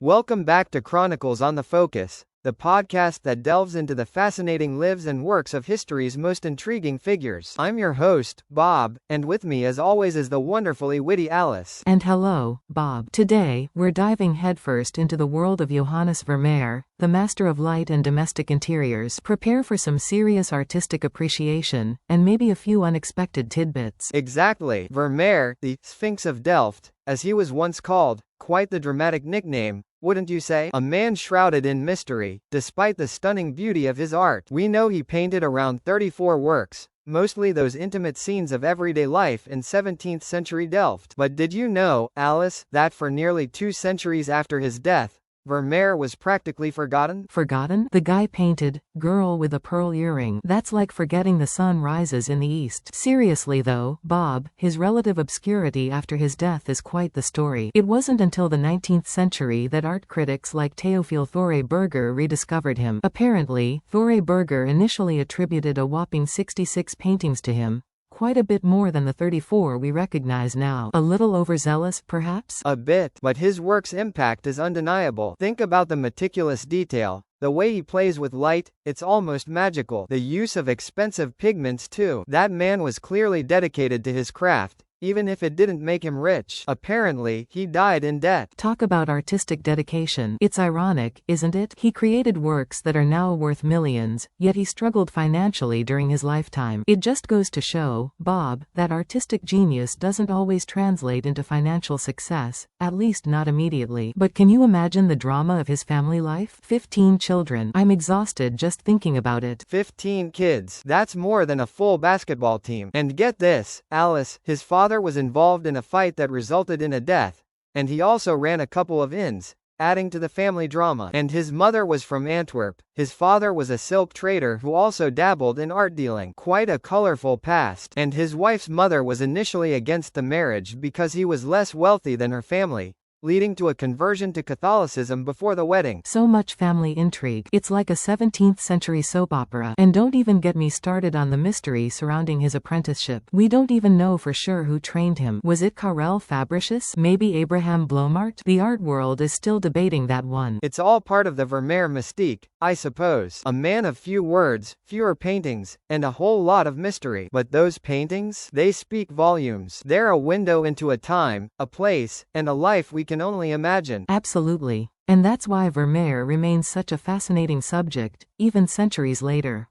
Welcome back to Chronicles on the Focus, the podcast that delves into the fascinating lives and works of history's most intriguing figures. I'm your host, Bob, and with me as always is the wonderfully witty Alice. And hello, Bob. Today, we're diving headfirst into the world of Johannes Vermeer, the master of light and domestic interiors. Prepare for some serious artistic appreciation, and maybe a few unexpected tidbits. Exactly. Vermeer, the Sphinx of Delft, as he was once called, quite the dramatic nickname, wouldn't you say? A man shrouded in mystery, despite the stunning beauty of his art. We know he painted around 34 works, mostly those intimate scenes of everyday life in 17th century Delft. But did you know, Alice, that for nearly 2 centuries after his death, Vermeer was practically forgotten? Forgotten? The guy painted, Girl with a Pearl Earring. That's like forgetting the sun rises in the east. Seriously though, Bob, his relative obscurity after his death is quite the story. It wasn't until the 19th century that art critics like Theophile Thore Berger rediscovered him. Apparently, Thore Berger initially attributed a whopping 66 paintings to him. Quite a bit more than the 34 we recognize now. A little overzealous, perhaps? A bit, but his work's impact is undeniable. Think about the meticulous detail, the way he plays with light, it's almost magical. The use of expensive pigments too. That man was clearly dedicated to his craft, even if it didn't make him rich. Apparently, he died in debt. Talk about artistic dedication. It's ironic, isn't it? He created works that are now worth millions, yet he struggled financially during his lifetime. It just goes to show, Bob, that artistic genius doesn't always translate into financial success, at least not immediately. But can you imagine the drama of his family life? 15 children. I'm exhausted just thinking about it. 15 kids. That's more than a full basketball team. And get this, Alice, his father was involved in a fight that resulted in a death, and he also ran a couple of inns, adding to the family drama. And his mother was from Antwerp. His father was a silk trader who also dabbled in art dealing. Quite a colorful past. And his wife's mother was initially against the marriage because he was less wealthy than her family, leading to a conversion to Catholicism before the wedding. So much family intrigue. It's like a 17th century soap opera. And don't even get me started on the mystery surrounding his apprenticeship. We don't even know for sure who trained him. Was it Karel Fabricius? Maybe Abraham Blomart? The art world is still debating that one. It's all part of the Vermeer mystique, I suppose. A man of few words, fewer paintings, and a whole lot of mystery. But those paintings? They speak volumes. They're a window into a time, a place, and a life we can only imagine. Absolutely. And that's why Vermeer remains such a fascinating subject, even centuries later.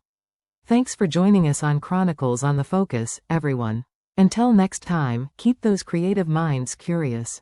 Thanks for joining us on Chronicles on the Focus, everyone. Until next time, keep those creative minds curious.